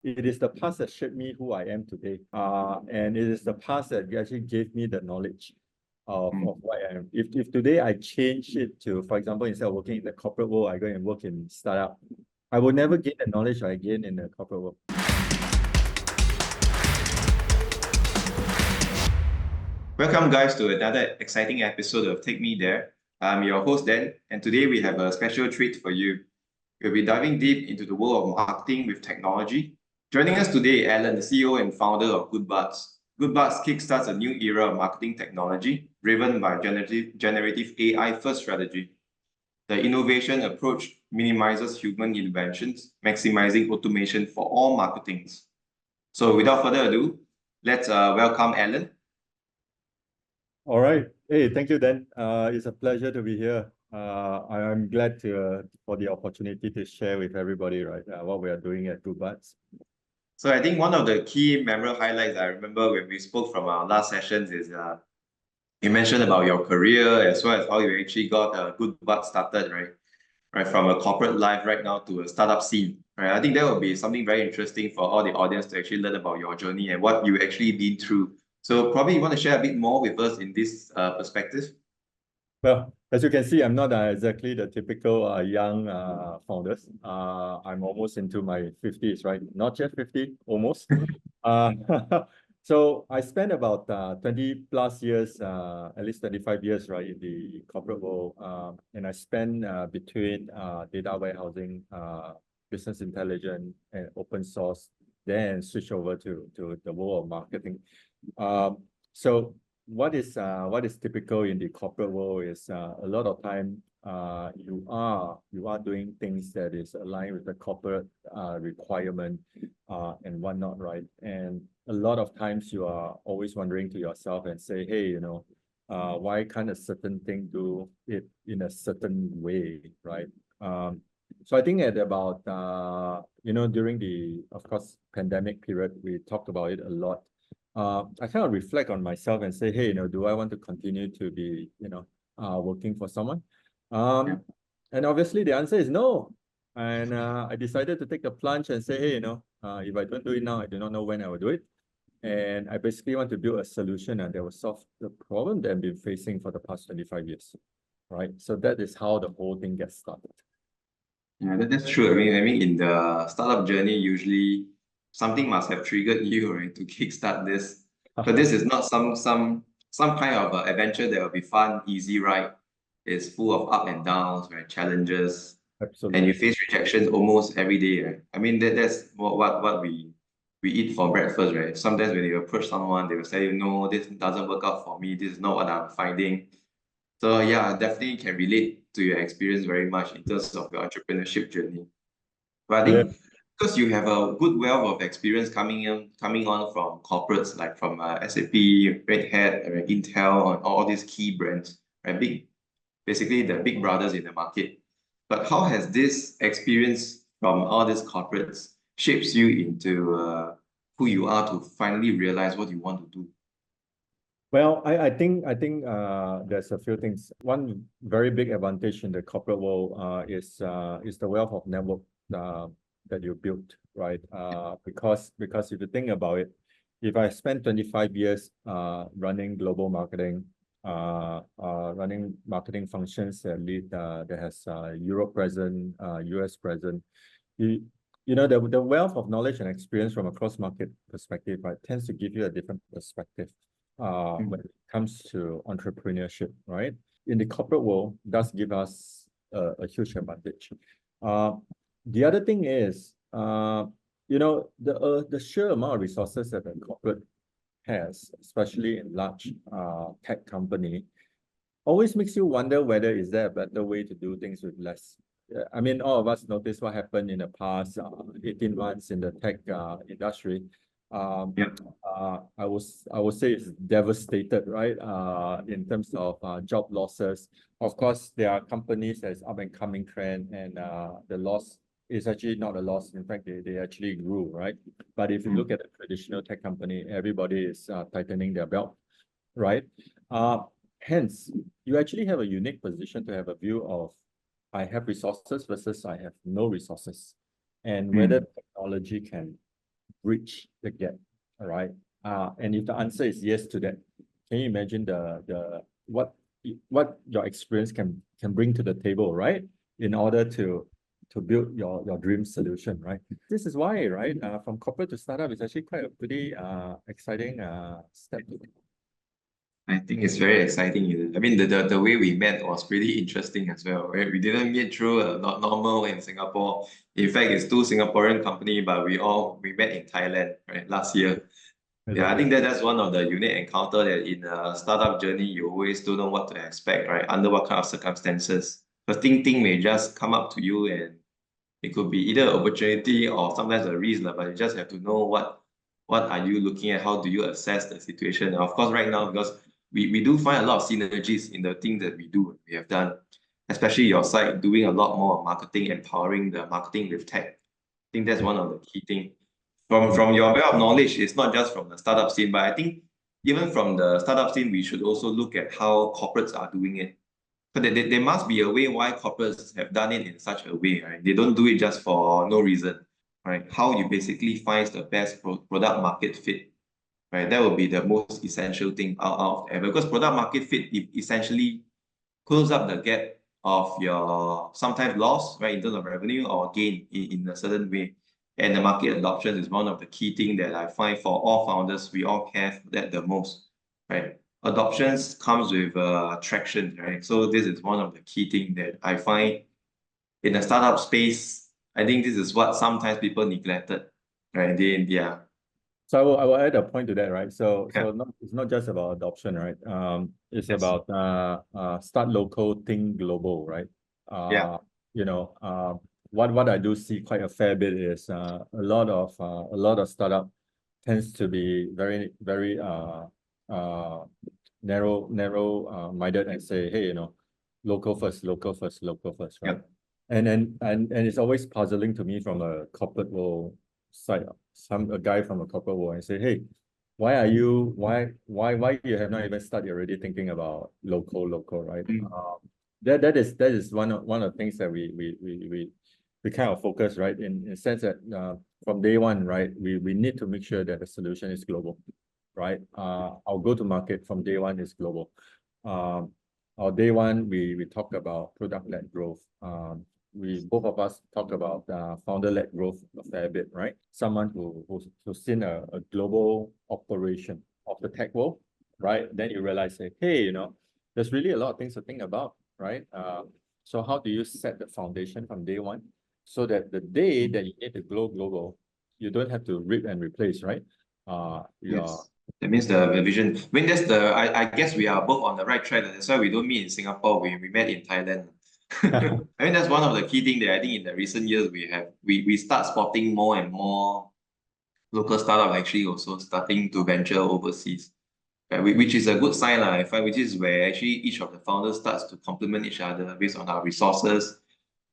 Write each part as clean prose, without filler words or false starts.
it is the past that shaped me who I am today. And it is the past that actually gave me the knowledge of what I am. If today I change it to, for example, instead of working in the corporate world, I go and work in startup, I will never gain the knowledge I gain in the corporate world. Welcome, guys, to another exciting episode of Take Me There. I'm your host, Dan, and today we have a special treat for you. We'll be diving deep into the world of marketing with technology. Joining us today, Alan, the CEO and founder of GoodBards. GoodBards kickstarts a new era of marketing technology driven by generative AI-first strategy. The innovation approach minimizes human interventions, maximizing automation for all marketings. So without further ado, let's welcome Alan. All right. Hey, thank you, Dan. It's a pleasure to be here. I'm glad for the opportunity to share with everybody, right, what we are doing at GoodBards. So I think one of the key memorable highlights I remember when we spoke from our last sessions is you mentioned about your career as well as how you actually got GoodBards started, right? Right, from a corporate life right now to a startup scene, right? I think that would be something very interesting for all the audience to actually learn about your journey and what you actually been through. So probably you want to share a bit more with us in this perspective. Well, as you can see, I'm not exactly the typical young founders. I'm almost into my 50s, right? Not yet 50, almost. So I spent about 20 plus years, at least 25 years, right, in the corporate world. And I spent between data warehousing, business intelligence, and open source, then switch over to the world of marketing. So what is typical in the corporate world is a lot of time you are doing things that is aligned with the corporate requirement and whatnot, right? And a lot of times you are always wondering to yourself and say, hey, you know, why can't a certain thing do it in a certain way, right? So I think at about during the, of course, pandemic period, we talked about it a lot. I kind of reflect on myself and say, hey, you know, do I want to continue to be, working for someone? And obviously the answer is no. And I decided to take the plunge and say, hey, you know, if I don't do it now, I do not know when I will do it. And I basically want to build a solution that will solve the problem that I've been facing for the past 25 years, right? So that is how the whole thing gets started. Yeah, that's true. I mean, in the startup journey, usually something must have triggered you, right, to kickstart this. But this is not some kind of adventure that will be fun, easy, right? It's full of up and downs, right? Challenges, Absolutely. and you face rejections almost every day, right? I mean, that's what we eat for breakfast, right? Sometimes when you approach someone, they will say, no, this doesn't work out for me. This is not what I'm finding. So yeah, definitely can relate to your experience very much in terms of your entrepreneurship journey. But I think because you have a good wealth of experience coming on from corporates like from SAP, Red Hat, Intel, and all these key brands, right? Basically the big brothers in the market. But how has this experience from all these corporates shapes you into who you are to finally realize what you want to do? Well, I think there's a few things. One very big advantage in the corporate world is the wealth of network that you built, right? Because if you think about it, if I spent 25 years running global marketing, running marketing functions that has Europe present, US present, you know the wealth of knowledge and experience from a cross market perspective, right, tends to give you a different perspective. When it comes to entrepreneurship, right? In the corporate world, does give us a huge advantage. The other thing is, the sheer amount of resources that the corporate has, especially in large tech company, always makes you wonder whether is there a better way to do things with less. I mean, all of us noticed what happened in the past 18 months in the tech industry. I would say it's devastated, right? In terms of job losses. Of course, there are companies that's up and coming trend, and the loss is actually not a loss. In fact, they actually grew, right? But if you look at a traditional tech company, everybody is tightening their belt, right? Hence, you actually have a unique position to have a view of I have resources versus I have no resources, and whether technology can bridge the gap, all right? And if the answer is yes to that, can you imagine what your experience can bring to the table, right? In order to build your dream solution, right? This is why, right? From corporate to startup is actually quite a pretty exciting step. I think it's very exciting. I mean, the way we met was pretty interesting as well, right? We didn't meet through not normal in Singapore. In fact, it's two Singaporean company, but we met in Thailand, right? Last year. Yeah, I think that's one of the unique encounter that in a startup journey, you always don't know what to expect, right? Under what kind of circumstances. The thing may just come up to you and it could be either an opportunity or sometimes a risk, but you just have to know what are you looking at, how do you assess the situation. And of course, right now, because we do find a lot of synergies in the things that we have done, especially your side doing a lot more marketing, empowering the marketing with tech. I think that's one of the key things. From your wealth of knowledge, it's not just from the startup scene, but I think even from the startup scene, we should also look at how corporates are doing it. But there must be a way why corporates have done it in such a way, right? They don't do it just for no reason, right? How you basically find the best product market fit, right? That would be the most essential thing out of ever, because product market fit essentially close up the gap of your sometimes loss, right, in terms of revenue or gain in a certain way. And the market adoption is one of the key things that I find for all founders, we all care for that the most, right? Adoptions comes with traction, right? So this is one of the key things that I find in the startup space. I think this is what sometimes people neglected, right? Yeah. So I will add a point to that, right? So Yeah. it's not just about adoption, right? It's Yes. about start local, think global, right? Yeah. You know, what I do see quite a fair bit is a lot of startup tends to be very narrow minded and say, hey, local first, right? Yeah. And it's always puzzling to me from a corporate world side, a guy from a corporate world and say, hey, why you have not even started already thinking about local, right? That is one of the things that we kind of focus, right? In the sense that from day one, right, we need to make sure that the solution is global, right? Our go-to-market from day one is global. Our day one, we talk about product-led growth. We both of us talk about founder-led growth a fair bit, right? Someone who's seen a global operation of the tech world, right? Then you realize, say, hey, there's really a lot of things to think about, right? So how do you set the foundation from day one so that the day that you need to go global, you don't have to rip and replace, right? Yes. That means the vision. I mean, I guess we are both on the right track. That's why we don't meet in Singapore. We met in Thailand. I mean, that's one of the key things that I think in the recent years we start spotting more and more local startup actually also starting to venture overseas. Which is a good sign, I find, which is where actually each of the founders starts to complement each other based on our resources,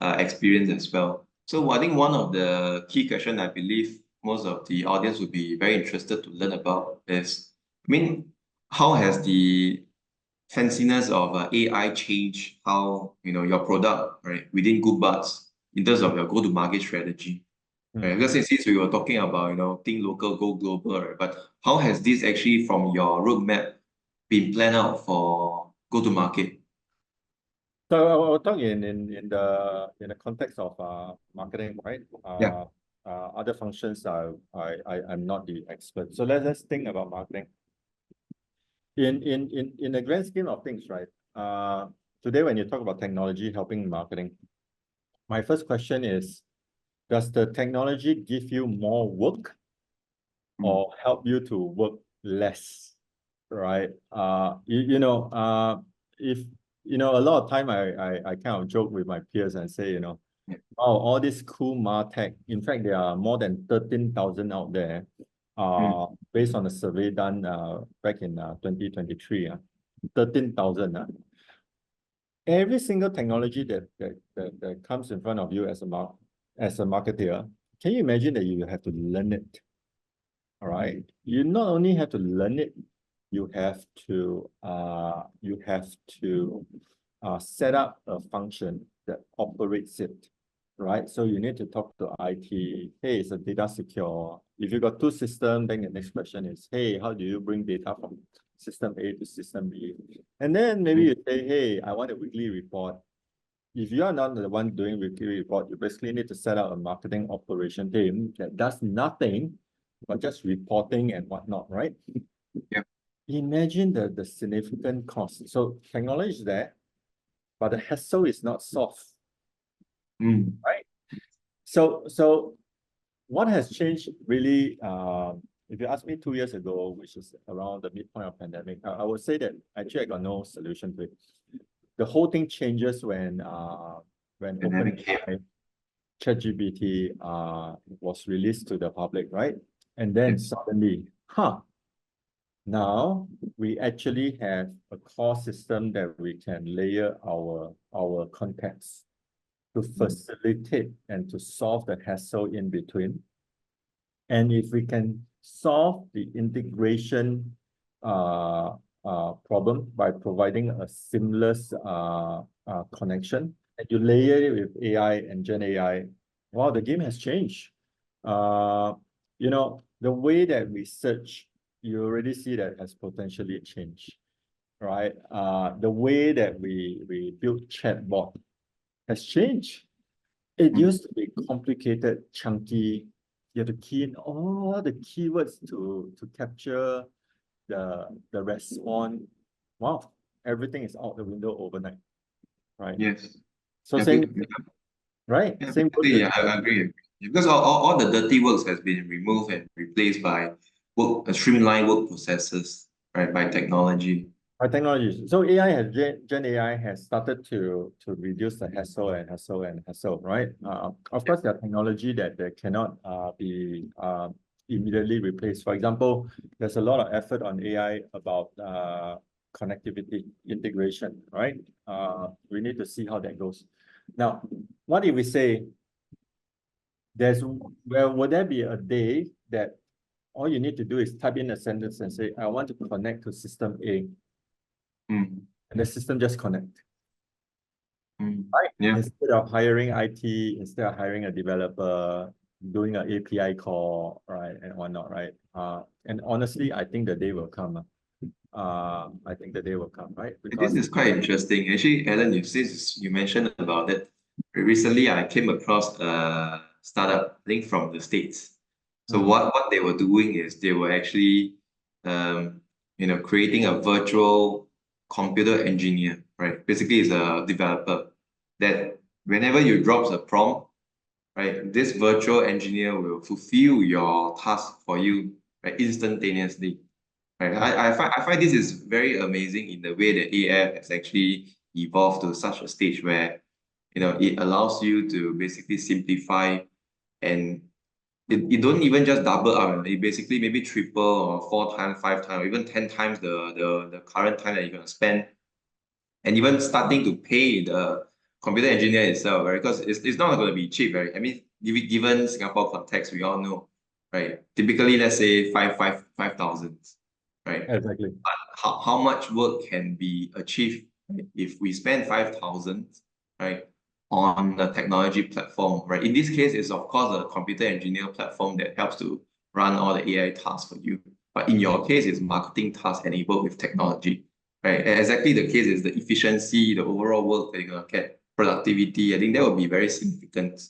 experience as well. So I think one of the key questions I believe most of the audience would be very interested to learn about is, I mean, how has the fanciness of AI changed how your product, right, within GoodBards in terms of your go-to-market strategy? Right? Because since we were talking about think local, go global, right? But how has this actually from your roadmap been planned out for go-to-market? So I'll talk in the context of marketing, right? Yeah. Other functions I'm not the expert. So let's think about marketing. In the grand scheme of things, right? Today when you talk about technology helping marketing, my first question is, does the technology give you more work or help you to work less? Right? If a lot of time I kind of joke with my peers and say, oh, all this cool MarTech, in fact, there are more than 13,000 out there, based on a survey done back in 2023, 13,000. Every single technology that comes in front of you as a marketer, can you imagine that you have to learn it? All right. You not only have to learn it, you have to set up a function that operates it, right? So you need to talk to IT. Hey, is the data secure? If you got two systems, then the next question is, hey, how do you bring data from system A to system B? And then maybe you say, hey, I want a weekly report. If you are not the one doing weekly report, you basically need to set up a marketing operation team that does nothing but just reporting and whatnot, right? Yeah. Imagine the significant cost. So technology is there, but the hassle is not solved, right? So what has changed really, if you ask me 2 years ago, which is around the midpoint of pandemic, I would say that actually I got no solution to it. The whole thing changes when OpenAI ChatGPT was released to the public, right? And then suddenly, now we actually have a core system that we can layer our context to facilitate and to solve the hassle in between. And if we can solve the integration problem by providing a seamless connection, and you layer it with AI and Gen AI, wow, the game has changed. You know, the way that we search, you already see that has potentially changed, right? The way that we build chatbot has changed. It used to be complicated, chunky. You have to key in all the keywords to capture the response. Wow, everything is out the window overnight, right? Yes. So same, right? Yeah, Same goes yeah, I agree. Because all the dirty works has been removed and replaced by streamlined work processes, right, by technology. our technologies. So AI has Gen AI has started to reduce the hassle, right? Of course, there are technology that cannot be immediately replaced. For example, there's a lot of effort on AI about connectivity integration, right? We need to see how that goes. Now, what if we say would there be a day that all you need to do is type in a sentence and say, I want to connect to system A. And the system just connect. Right? Yeah. Instead of hiring IT, instead of hiring a developer, doing an API call, right, and whatnot, right? And honestly, I think the day will come. I think the day will come, right? This is quite interesting. Actually, Alan, since you mentioned about it, recently I came across a startup, I think from the States. So what they were doing is they were actually creating a virtual computer engineer, right? Basically, it's a developer that whenever you drop a prompt, right, this virtual engineer will fulfill your task for you, right, instantaneously. Right. I find this is very amazing in the way that AI has actually evolved to such a stage where it allows you to basically simplify, and it don't even just double up. It basically maybe triple or 4 times, 5 times, or even 10 times the current time that you're gonna spend, and even starting to pay the computer engineer itself, right? Because it's not going to be cheap, right? I mean, given Singapore context, we all know, right? Typically, let's say 5,000, right? Exactly. But how much work can be achieved if we spend 5,000, right, on the technology platform, right? In this case, it's of course a computer engineer platform that helps to run all the AI tasks for you. But in your case, it's marketing tasks enabled with technology, right? And exactly the case is the efficiency, the overall work that you're gonna get, productivity. I think that would be very significant.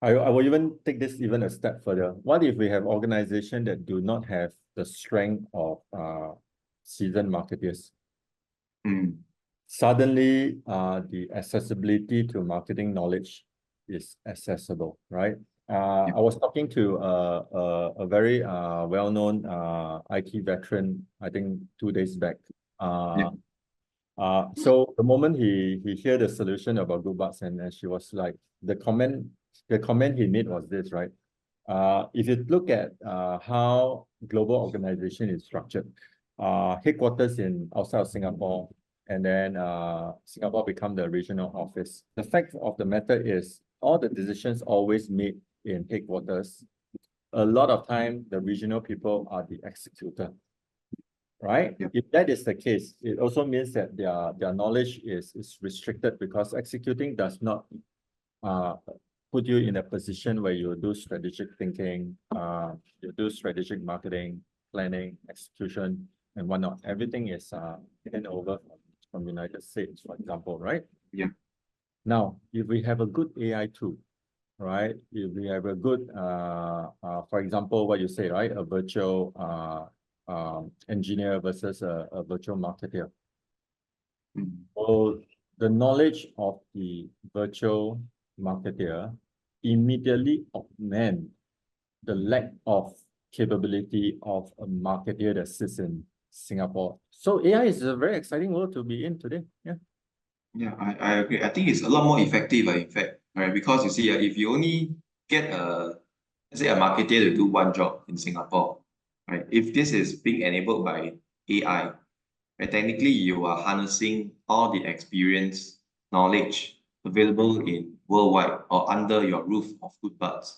I will even take this even a step further. What if we have organizations that do not have the strength of seasoned marketers? Suddenly, the accessibility to marketing knowledge is accessible, right? I was talking to a very well-known IT veteran, I think 2 days back. So the moment he hear the solution about GoodBards, and she was like, the comment he made was this, right? If you look at how global organization is structured, headquarters in outside of Singapore, and then Singapore become the regional office. The fact of the matter is, all the decisions always made in headquarters. A lot of time, the regional people are the executor, right? If that is the case, it also means that their knowledge is restricted, because executing does not put you in a position where you do strategic thinking, you do strategic marketing, planning, execution, and whatnot. Everything is taken over from United States, for example, right? Yeah. Now, if we have a good AI tool, right? If we have a good, for example, what you say, right? A virtual engineer versus a virtual marketer. So the knowledge of the virtual marketer immediately augment the lack of capability of a marketer that sits in Singapore. So AI is a very exciting world to be in today. Yeah. Yeah, I agree. I think it's a lot more effective, in fact, right? Because you see, if you only get let's say a marketer to do one job in Singapore, right? If this is being enabled by AI, right, technically you are harnessing all the experience, knowledge available in worldwide or under your roof of GoodBards,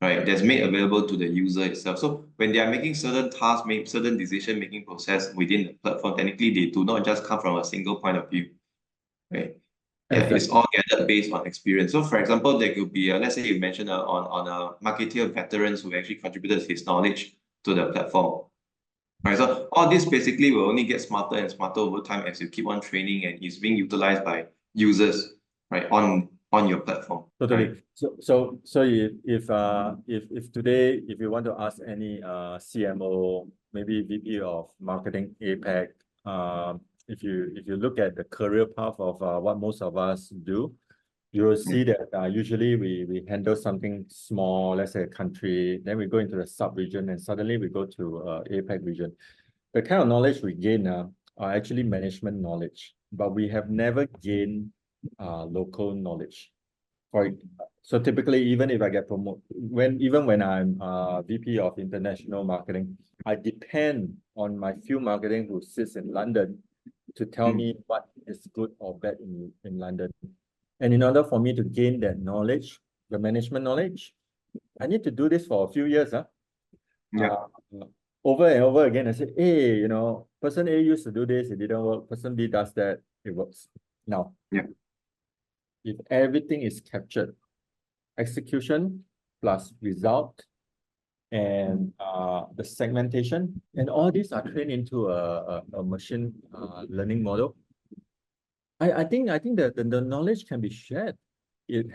right? That's made available to the user itself. So when they are making certain tasks, make certain decision-making process within the platform, technically they do not just come from a single point of view. Right. Yeah, Exactly. it's all gathered based on experience. So, for example, there could be, let's say you mentioned on a marketer veterans who actually contributed his knowledge to the platform. Right. So all this basically will only get smarter and smarter over time as you keep on training and is being utilized by users, right, on your platform. Totally. Right? So if today, if you want to ask any CMO, maybe VP of marketing APAC, if you look at the career path of what most of us do, you will see that usually we handle something small, let's say a country, then we go into the sub-region, and suddenly we go to APAC region. The kind of knowledge we gain are actually management knowledge, but we have never gained local knowledge. So typically, even if I get promoted, even when I'm VP of international marketing, I depend on my field marketing who sits in London to tell me what is good or bad in London. And in order for me to gain that knowledge, the management knowledge, I need to do this for a few years. Over and over again, I say, hey, you know, person A used to do this, it didn't work. Person B does that, it works. Now, if everything is captured, execution plus result and the segmentation, and all these are trained into a machine learning model, I think that the knowledge can be shared. It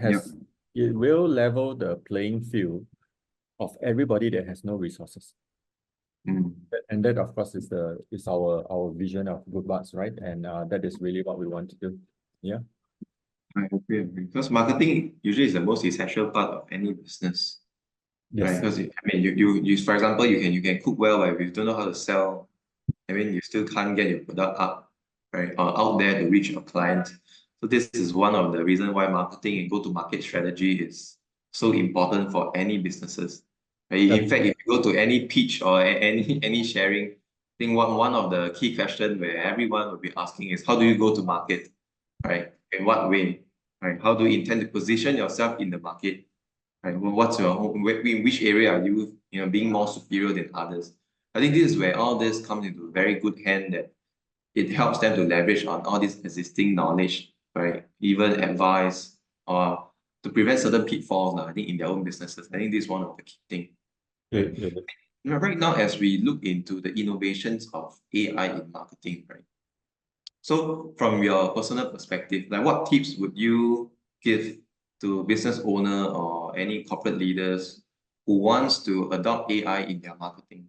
will level the playing field of everybody that has no resources. And that, of course, is our vision of GoodBards, right? And that is really what we want to do. Yeah. I agree. Because marketing usually is the most essential part of any business. Yes. Right? Because I mean, you for example, you can cook well, but if you don't know how to sell, I mean, you still can't get your product up, right, or out there to reach your clients. So this is one of the reasons why marketing and go-to-market strategy is so important for any businesses. Right? In fact, if you go to any pitch or any sharing, I think one of the key questions where everyone will be asking is, how do you go to market, right? In what way, right? How do you intend to position yourself in the market? Right? What's your in which area are you being more superior than others? I think this is where all this comes into very good hand, that it helps them to leverage on all this existing knowledge, right? Even advice or to prevent certain pitfalls, I think, in their own businesses. I think this is one of the key things. Right now, as we look into the innovations of AI in marketing, right? So from your personal perspective, like what tips would you give to business owner or any corporate leaders who wants to adopt AI in their marketing?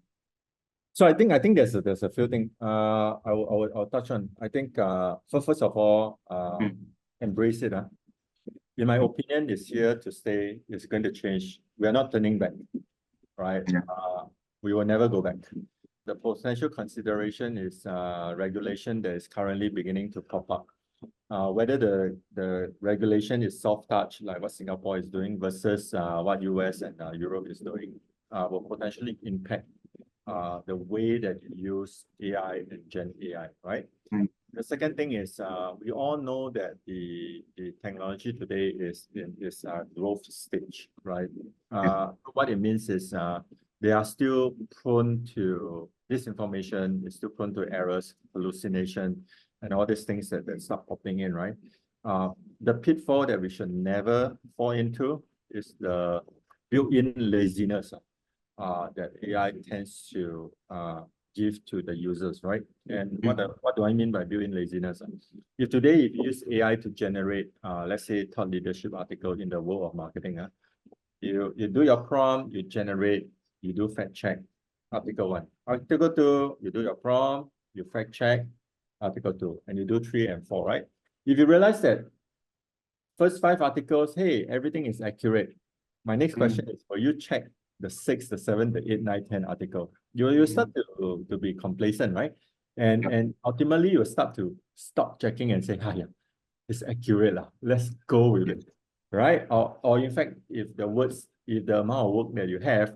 So I think there's a few things I'll touch on. I think so first of all, embrace it. In my opinion, it's here to stay. It's going to change. We are not turning back, right? We will never go back. The potential consideration is regulation that is currently beginning to pop up. Whether the regulation is soft touch, like what Singapore is doing, versus what US and Europe is doing, will potentially impact the way that you use AI and Gen AI, right? The second thing is we all know that the technology today is in this growth stage, right? What it means is they are still prone to disinformation, is still prone to errors, hallucination, and all these things that start popping in, right? The pitfall that we should never fall into is the built-in laziness that AI tends to give to the users, right? And what do I mean by built-in laziness? If today if you use AI to generate, let's say, thought leadership article in the world of marketing, you do your prompt, you generate, you do fact check, article 1. Article 2, you do your prompt, you fact check, article 2, and you do 3 and 4, right? If you realize that first 5 articles, hey, everything is accurate. My next question is, will you check the 6, the 7, the 8, 9, 10 article? You start to be complacent, right? And ultimately you start to stop checking and say, yeah, it's accurate. Let's go with it. Right? Or in fact, if the amount of work that you have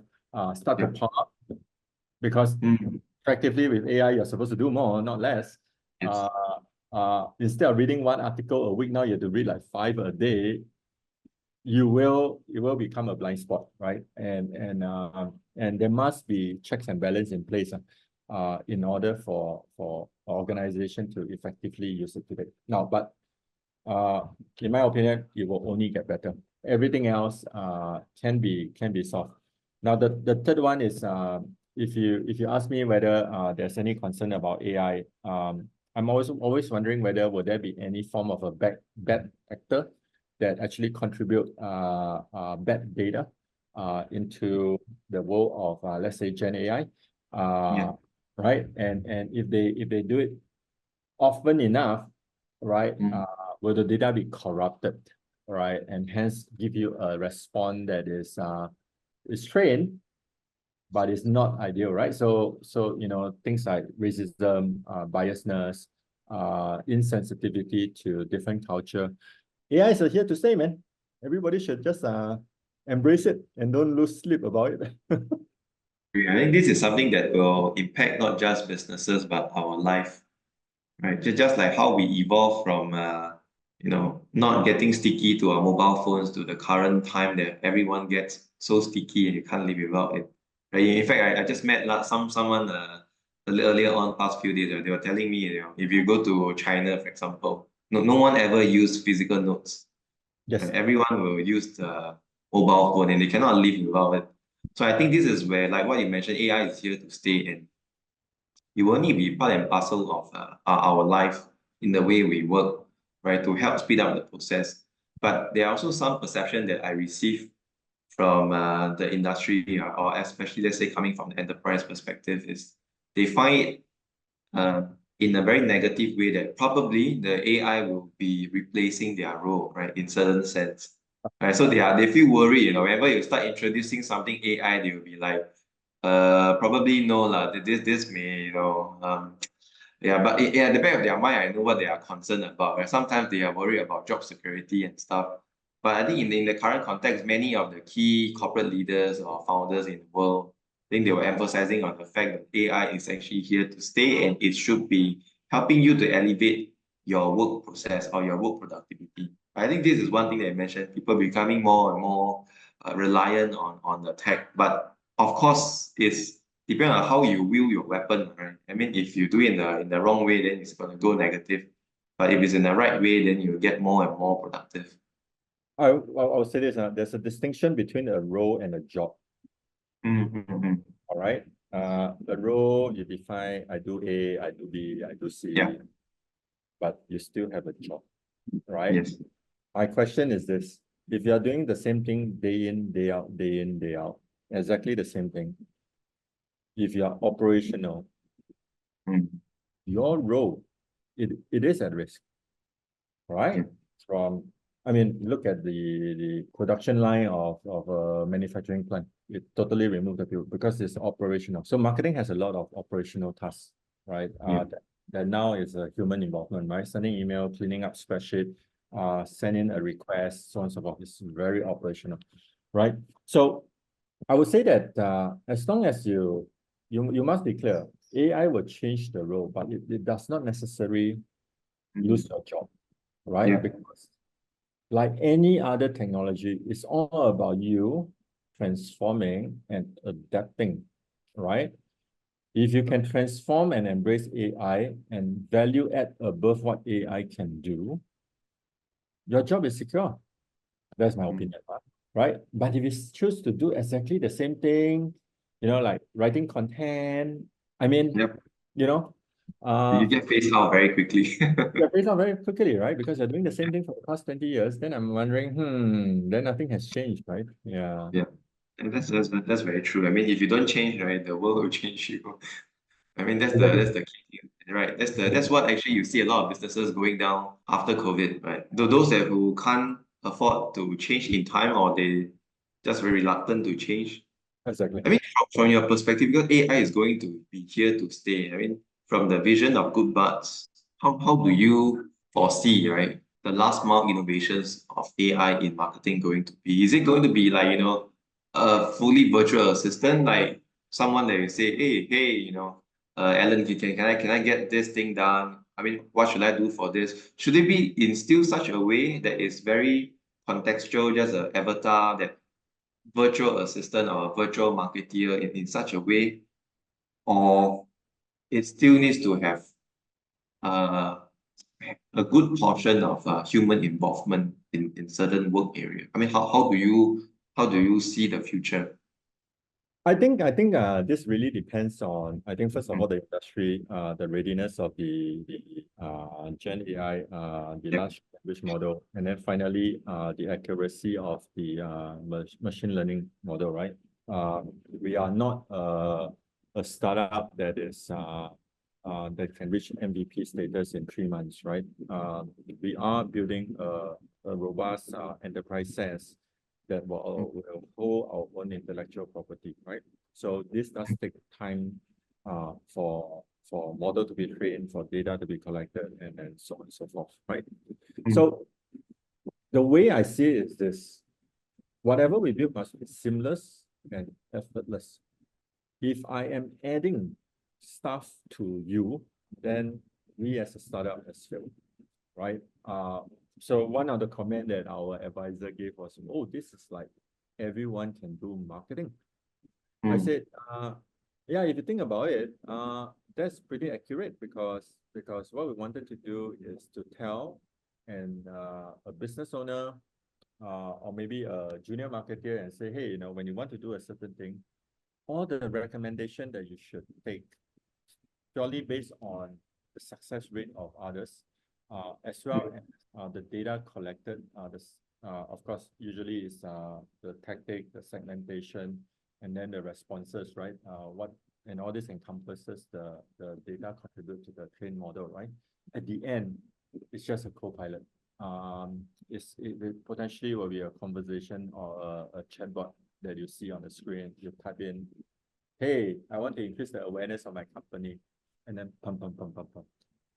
start to pop up, because effectively with AI, you're supposed to do more, not less. Yes. Instead of reading 1 article a week, now you have to read like 5 a day. It will become a blind spot, right? And there must be checks and balance in place in order for organization to effectively use it today. Now, but in my opinion, it will only get better. Everything else can be solved. Now, the third one is if you ask me whether there's any concern about AI, I'm always wondering whether would there be any form of a bad actor that actually contribute bad data into the world of let's say Gen AI, right? And if they do it often enough, right? Will the data be corrupted, right? And hence give you a response that is trained, but it's not ideal, right? So things like racism, biasness, insensitivity to different culture. AI is here to stay, man. Everybody should just embrace it and don't lose sleep about it. I think this is something that will impact not just businesses, but our life, right? Just like how we evolve from, not getting sticky to our mobile phones to the current time that everyone gets so sticky and you can't live without it. Right? In fact, I just met someone a little earlier on past few days. They were telling me, if you go to China, for example, no one ever used physical notes. Yes. Right? Everyone will use the mobile phone and they cannot live without it. So I think this is where, like what you mentioned, AI is here to stay, and it will only be part and parcel of our life in the way we work, right, to help speed up the process. But there are also some perception that I receive from the industry, or especially, let's say, coming from the enterprise perspective, is they find it in a very negative way that probably the AI will be replacing their role, right, in certain sense. Right? So they feel worried, whenever you start introducing something AI, they will be like, probably no lah. This may, yeah, but at the back of their mind, I know what they are concerned about. Right? Sometimes they are worried about job security and stuff. But I think in the current context, many of the key corporate leaders or founders in the world, I think they were emphasizing on the fact that AI is actually here to stay, and it should be helping you to elevate your work process or your work productivity. I think this is one thing that you mentioned, people becoming more and more reliant on the tech. But of course, it's depends on how you wield your weapon, right? I mean, if you do it in the wrong way, then it's going to go negative. But if it's in the right way, then you get more and more productive. I'll say this, there's a distinction between a role and a job. All right. The role you define, I do A, I do B, I do C, but you still have a job, right? Yes. My question is this: if you are doing the same thing day in, day out, exactly the same thing, if you are operational, your role, it is at risk, right? Look at the production line of a manufacturing plant. It totally removed the people because it's operational. So marketing has a lot of operational tasks, right? That now is a human involvement, right? Sending email, cleaning up spreadsheet, sending a request, so on and so forth. It's very operational, right? So I would say that as long as you must be clear, AI will change the role, but it does not necessarily lose your job, right? Because like any other technology, it's all about you transforming and adapting, right? If you can transform and embrace AI and value add above what AI can do, your job is secure. That's my opinion, right? But if you choose to do exactly the same thing, like writing content, I mean, Yep. you know, You get phased out very quickly. you're phased out very quickly, right? Because you're doing the same thing for the past 20 years. Then I'm wondering, then nothing has changed, right? Yeah, Yeah. And that's very true. I mean, if you don't change, right, the world will change you. I mean, that's the key thing, right? That's what actually you see a lot of businesses going down after COVID, right? Those that who can't afford to change in time, or they just very reluctant to change. exactly. I mean, from your perspective, because AI is going to be here to stay. I mean, from the vision of GoodBards, how do you foresee, right, the last mile innovations of AI in marketing going to be? Is it going to be like, a fully virtual assistant, like someone that you say, hey, Alan, can I get this thing done? I mean, what should I do for this? Should it be in still such a way that is very contextual, just an avatar that virtual assistant or a virtual marketeer in such a way, or it still needs to have uh, a good portion of human involvement in certain work area? I mean, how do you see the future? I think this really depends on, I think first of Mm. all, the industry, the readiness of the Gen AI, the Yep. large language model, and then finally the accuracy of the machine learning model, right? We are not a startup that can reach MVP status in 3 months, right? We are building a robust enterprise SaaS that will hold our own intellectual property, right? So this does take time for model to be trained, for data to be collected, and then so on and so forth, right? So the way I see it is this: whatever we build must be seamless and effortless. If I am adding stuff to you, then we as a startup has failed, right? So one of the comment that our advisor gave was, "Oh, this is like everyone can do marketing." I said, yeah, if you think about it, that's pretty accurate because what we wanted to do is to tell a business owner or maybe a junior marketer and say, hey, when you want to do a certain thing, all the recommendation that you should take purely based on the success rate of others, as well as the data collected. Of course, usually is the tactic, the segmentation, and then the responses, right? And all this encompasses the data contribute to the trained model, right? At the end, it's just a co-pilot. It potentially will be a conversation or a chatbot that you see on the screen. You type in, hey, I want to increase the awareness of my company, and then pum, pum, pum, pum, pum.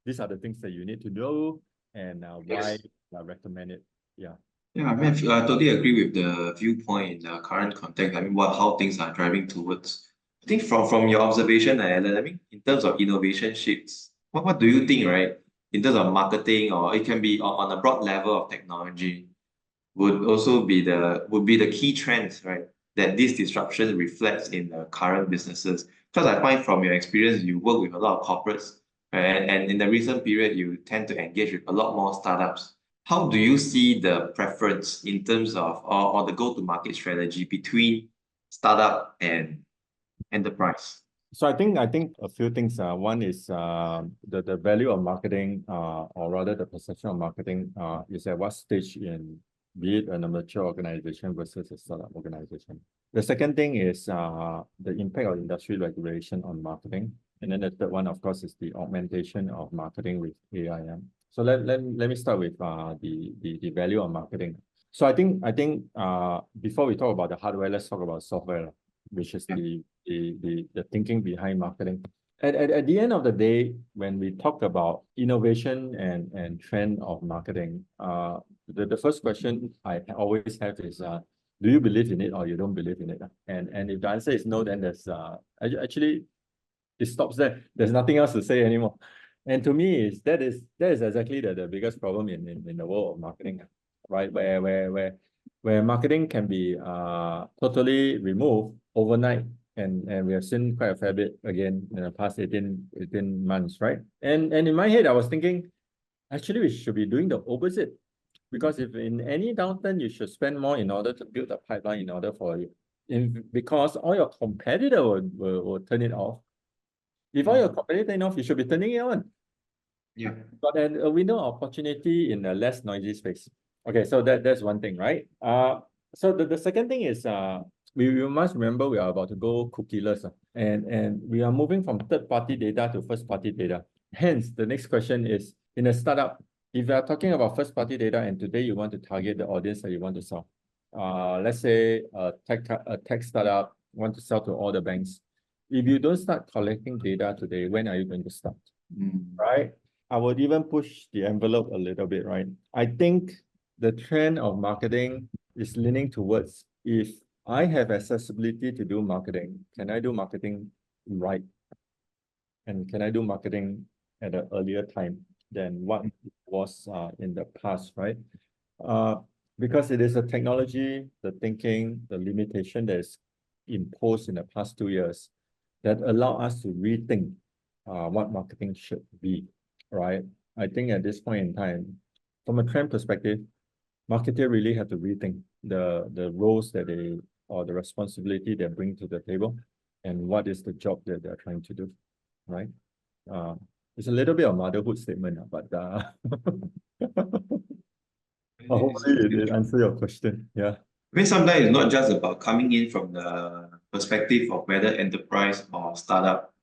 These are the things that you need to know and why I recommend it. Yeah. Yeah, I mean, I totally agree with the viewpoint in the current context. I mean, how things are driving towards. I think from your observation, Alan, I mean, in terms of innovation shifts, what do you think, right? In terms of marketing, or it can be on a broad level of technology, would be the key trends, right? That this disruption reflects in the current businesses. Because I find from your experience, you work with a lot of corporates, right? And in the recent period, you tend to engage with a lot more startups. How do you see the preference in terms of or the go-to-market strategy between startup and enterprise? So I think a few things. One is the value of marketing, or rather the perception of marketing, is at what stage in be it an mature organization versus a startup organization. The second thing is the impact of industry regulation on marketing. And then the third one, of course, is the augmentation of marketing with AI. So let me start with the value of marketing. So I think before we talk about the hardware, let's talk about software, which is the thinking behind marketing. At the end of the day, when we talk about innovation and trend of marketing, the first question I always have is, do you believe in it or you don't believe in it? And if the answer is no, then there's actually it stops there. There's nothing else to say anymore. And to me, that is exactly the biggest problem in the world of marketing, right? Where marketing can be totally removed overnight. And we have seen quite a fair bit again in the past 18 months, right? And in my head, I was thinking, actually, we should be doing the opposite. Because if in any downturn, you should spend more in order to build a pipeline in order for you. Because all your competitor will turn it off. If all your competitor turn off, you should be turning it on. Yeah. But then a window of opportunity in a less noisy space. Okay, so that's one thing, right? So the second thing is we must remember we are about to go cookieless, and we are moving from third-party data to first-party data. Hence, the next question is, in a startup, if you are talking about first-party data and today you want to target the audience that you want to sell, let's say a tech startup want to sell to all the banks. If you don't start collecting data today, when are you going to start? Right? I would even push the envelope a little bit, right? I think the trend of marketing is leaning towards, if I have accessibility to do marketing, can I do marketing right? And can I do marketing at an earlier time than what it was in the past, right? Because it is a technology, the thinking, the limitation that is imposed in the past 2 years that allow us to rethink what marketing should be, right? I think at this point in time, from a trend perspective, marketers really have to rethink the roles that they, or the responsibility they bring to the table, and what is the job that they're trying to do, right? It's a little bit of motherhood statement, but hopefully it answers your question. Yeah. I mean, sometimes it's not just about coming in from the perspective of whether enterprise or startup,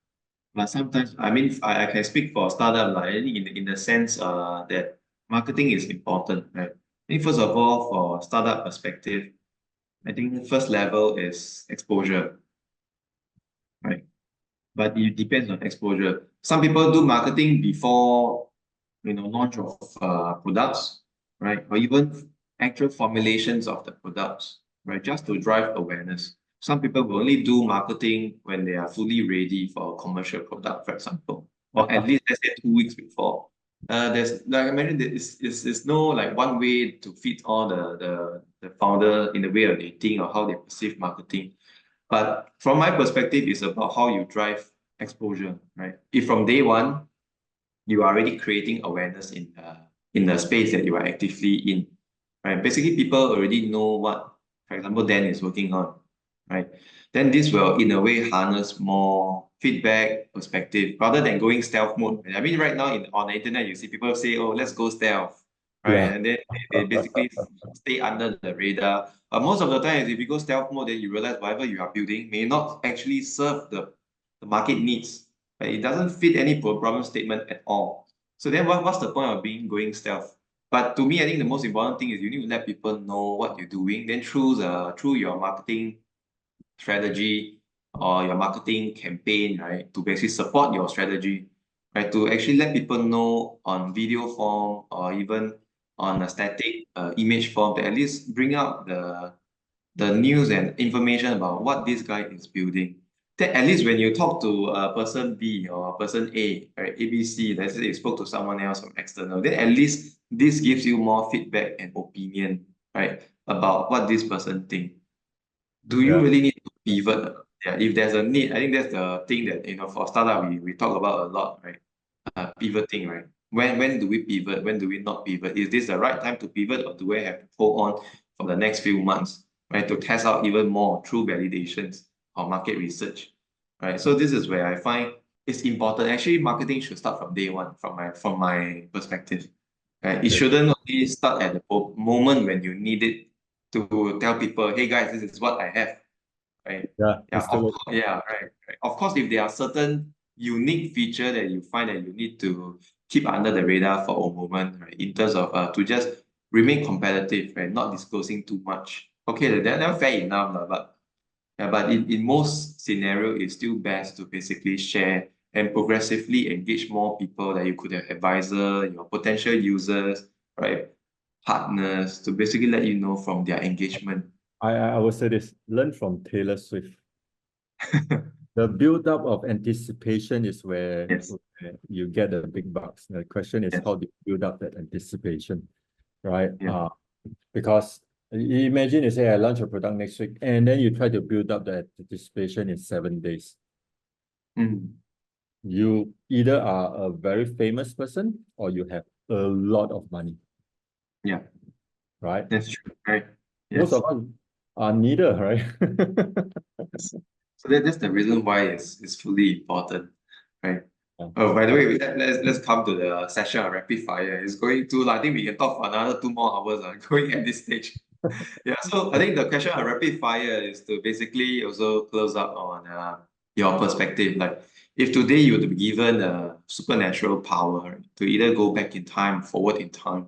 but sometimes, I mean, I can speak for startup, like, in the sense that marketing is important, right? I think first of all, for startup perspective, I think first level is exposure, right? But it depends on exposure. Some people do marketing before, launch of products, right? Or even actual formulations of the products, right? Just to drive awareness. Some people will only do marketing when they are fully ready for a commercial product, for example, or at least, let's say, 2 weeks before. There's, like I mentioned, it's no like one way to fit all the founder in the way of they think or how they perceive marketing. But from my perspective, it's about how you drive exposure, right? If from day one, you are already creating awareness in the space that you are actively in, right? Basically, people already know what, for example, Dan is working on, right? Then this will, in a way, harness more feedback perspective rather than going stealth mode. I mean, right now on the internet, you see people say, "Oh, let's go stealth," right? Yeah. And then they basically stay under the radar. But most of the time, if you go stealth mode, then you realize whatever you are building may not actually serve the market needs. Right? It doesn't fit any problem statement at all. So then what's the point of going stealth? But to me, I think the most important thing is you need to let people know what you're doing. Then through your marketing strategy or your marketing campaign, right, to basically support your strategy, right, to actually let people know on video form or even on a static image form, to at least bring out the news and information about what this guy is building. That at least when you talk to a person B or person A, right, ABC, let's say you spoke to someone else from external, then at least this gives you more feedback and opinion, right, about what this person thinks. Do you Yeah. really need to pivot? Yeah, if there's a need, I think that's the thing that, for startup, we talk about a lot, right? Pivoting, right? When do we pivot? When do we not pivot? Is this the right time to pivot, or do I have to hold on for the next few months, right, to test out even more through validations or market research, right? So this is where I find it's important. Actually, marketing should start from day one, from my perspective, right? It Yes. shouldn't only start at the moment when you need it to tell people, "Hey guys, this is what I have," right? Yeah. Yeah, yeah, right. Of course, if there are certain unique feature that you find that you need to keep under the radar for a moment, right, in terms of to just remain competitive, right, not disclosing too much. Okay, that's fair enough, but yeah, but in most scenario, it's still best to basically share and progressively engage more people that you could have advisor, your potential users, right, partners, to basically let you know from their engagement. I would say this, learn from Taylor Swift. The build-up of anticipation is where Yes. you get the big bucks. The question is, Yes. how do you build up that anticipation, right? Yeah. Because imagine you say I launch a product next week, and then you try to build up that anticipation in 7 days. You either are a very famous person or you have a lot of money. Yeah. right? That's true, right? Most Yes. of us are neither, right? Yes. So that's the reason why it's fully important, right? Yeah. Oh, by the way, let's come to the session of rapid fire. It's going to, I think we can talk for another 2 more hours going at this stage. Yeah, so I think the question of rapid fire is to basically also close up on your perspective. Like, if today you were to be given a supernatural power to either go back in time, forward in time,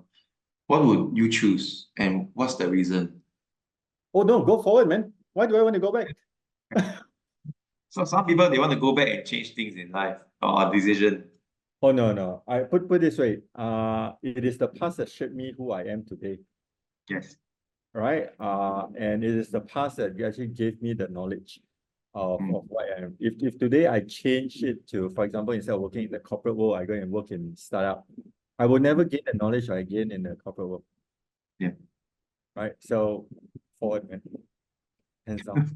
what would you choose, and what's the reason? Oh no, go forward, man. Why do I want to go back? So some people they want to go back and change things in life or decision. Oh no, no. I put this way. It is the past that shaped me who I am today, Yes. right? And it is the past that actually gave me the knowledge of what I am. If today I change it to, for example, instead of working in the corporate world, I go and work in startup, I will never gain the knowledge I gain in the corporate world, Yeah. right? So forward, man. Hands down.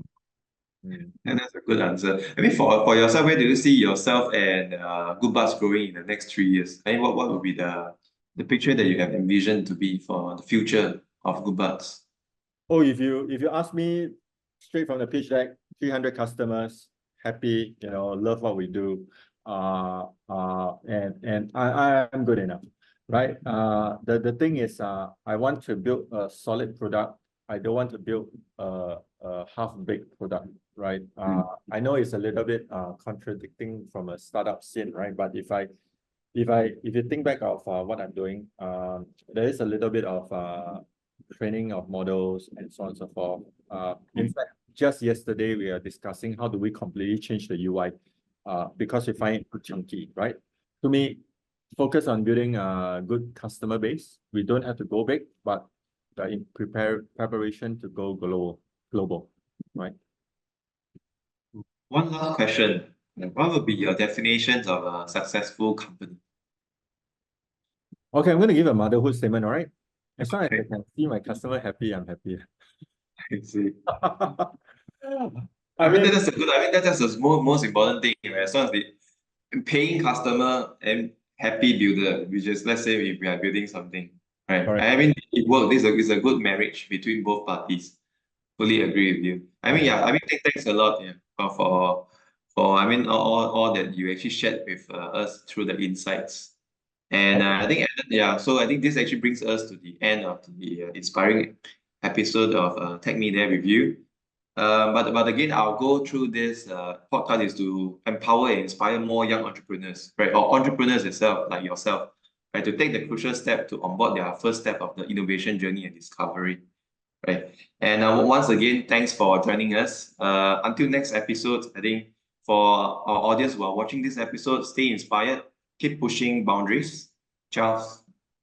Mm. And that's a good answer. I mean, for yourself, where do you see yourself and GoodBards growing in the next 3 years? I mean, what would be the picture that you have envisioned to be for the future of GoodBards? Oh, if you ask me straight from the pitch deck, 300 customers, happy, love what we do, and I'm good enough, right? The thing is, I want to build a solid product. I don't want to build a half-baked product, right? I know it's a little bit contradicting from a startup scene, right? But if you think back of what I'm doing, there is a little bit of training of models and so on and so forth. In fact, just yesterday we are discussing how do we completely change the UI, because we find it too chunky, right? To me, focus on building a good customer base. We don't have to go big, but in preparation to go global, right? One last question. What would be your definitions of a successful company? Okay, I'm going to give a motherhood statement, all right? As long as I Okay, can see my customer happy, I'm happy. I see. I mean, That's a good. I mean, that's the most important thing, right? As long as the paying customer and happy builder, which is, let's say if we are building something, right? correct. I mean, it works. This is a good marriage between both parties. Fully agree with you. I mean, yeah. I mean, thanks a lot, yeah, for I mean all that you actually shared with us through the insights. And I think yeah. So I think this actually brings us to the end of the inspiring episode of Tech Me There with you. But again, our goal through this podcast is to empower and inspire more young entrepreneurs, right? Or entrepreneurs itself, like yourself, right? To take the crucial step to onboard their first step of the innovation journey and discovery, right? And once again, thanks for joining us. Until next episode, I think for our audience who are watching this episode, stay inspired, keep pushing boundaries. Ciao.